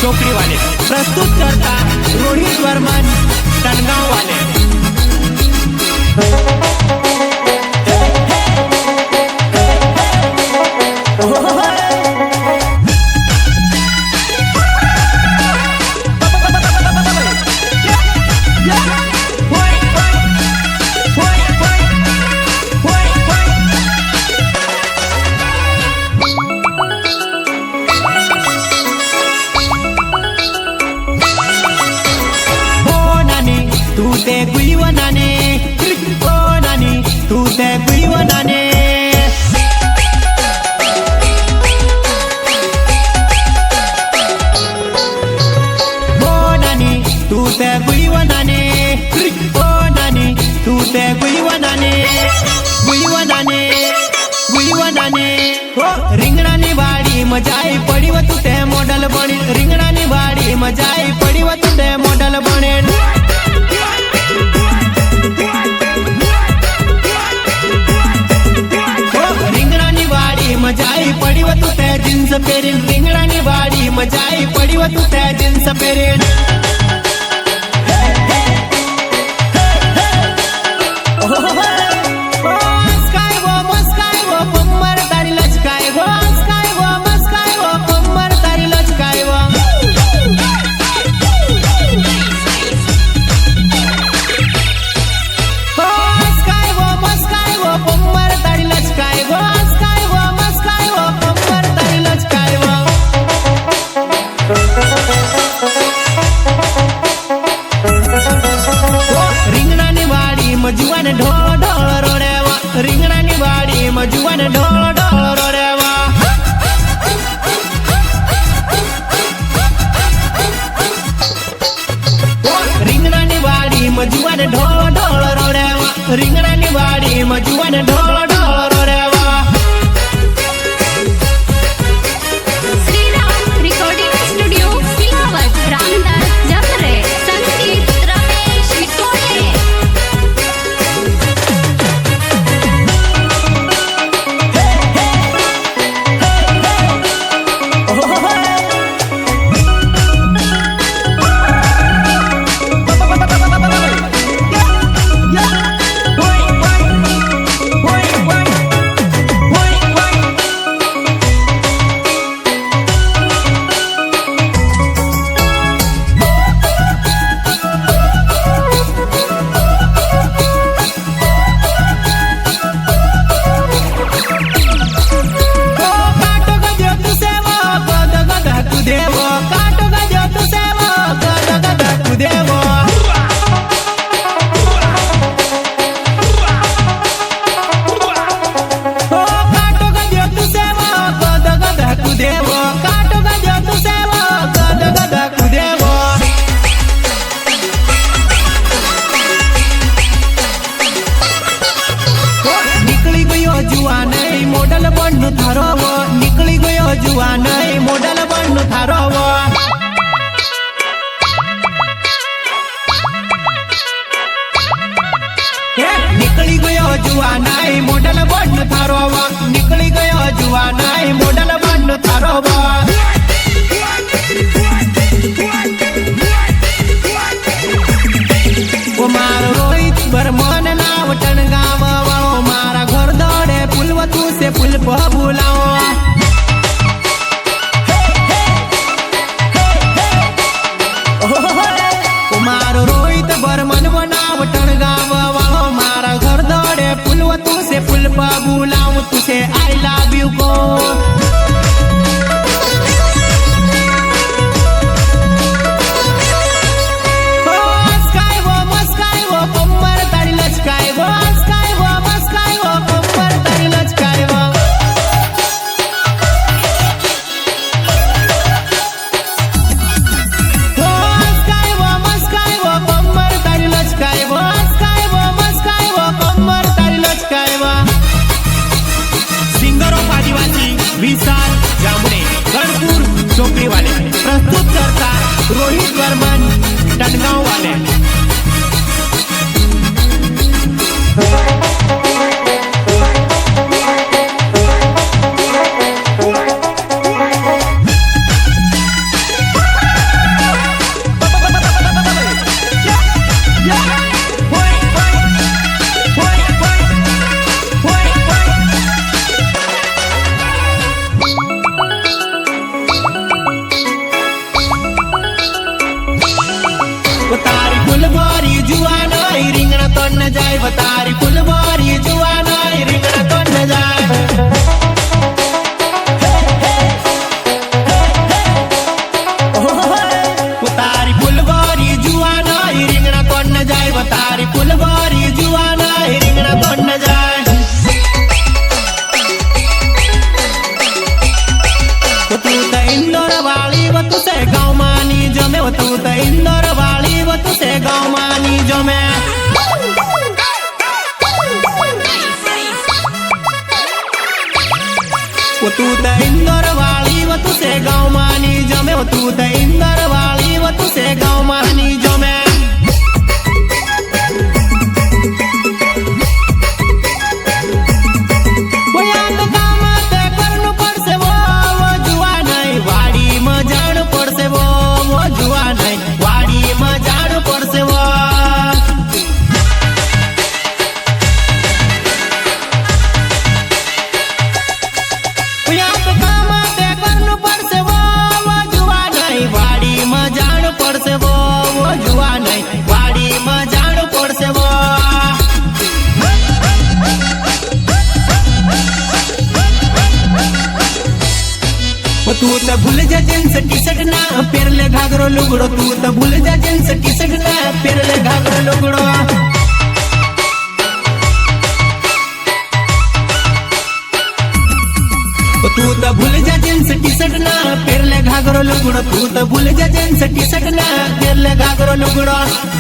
चोकड़ी वाले प्रस्तुत करता रोहित वर्मन टनगांव वाले। तू ते गुईवनाने ओ नानी तू ते गुईवनाने ओ नानी तू ते गुईवनाने ओ नानी तू ते गुईवनाने गुईवनाने गुईवनाने हो રીંગણાની વાડી મજાઈ પડી વ તું તે મોડલ બની રીંગણાની વાડી મજાઈ પડી વ તું તે મોડલ બને मजाई पड़ी वो तू ते जींस पेरिन रिंगणानी वाड़ी मजाई पड़ी वो तू ते जींस पेरिन जुवान ढोल ढोल रोडेवा રીંગણાની વાડી મજુવાન ઢોલ ઢોલ રોડેવા રીંગણાની વાડી મજુવાન ઢોલ ઢોલ રોડેવા રીંગણાની વાડી મજુવાન ઢોલ ઢોલ રોડેવા શ્રીરામ રેકોર્ડિંગ સ્ટુડિયો સિલાવટ રામદાસ જમરે સંગીત રમેશ વિટોડે મોડલ બનનું થારોવો નીકળી ગયો જુવાન મોડલ બનનું થારોવો નીકળી ગયો જુવાન મોડલ બનનું થારોવો નીકળી ગયો જુવાન મોડલ બનનું થારોવો ઓ મારો રોહિત વર્મન નાવ ટનગાવ વાળો મારા ઘર દોડે પુલવતું से पुल पर बुलाओ मारो रोहित बर्मन बनाव टनगाव वालो मारा घर दौड़े पुलवतू से पुल पर बुलाऊं तुझे आई लव यू को विशाल जामुने गणपुर चोकड़ी वाले प्रस्तुत करता रोहित वर्मन टनगांव वाले। તું તો ઇન્દોર વાળી તું છે ગામમાં ની જમે તું તો ઇન્દોર વાળી તું છે ગામમાં ની જમે तू तो भूल जा जींस टी शर्ट ना पेरले घाघरो लुगड़ो तू तो भूल जा जींस टी शर्ट ना पेरले घाघरो लुगड़ो तू तो भूल जा जींस टी शर्ट ना पेरले घाघरो लुगड़ो तू तो भूल जा जींस टी शर्ट ना पेरले घाघरो लुगड़ो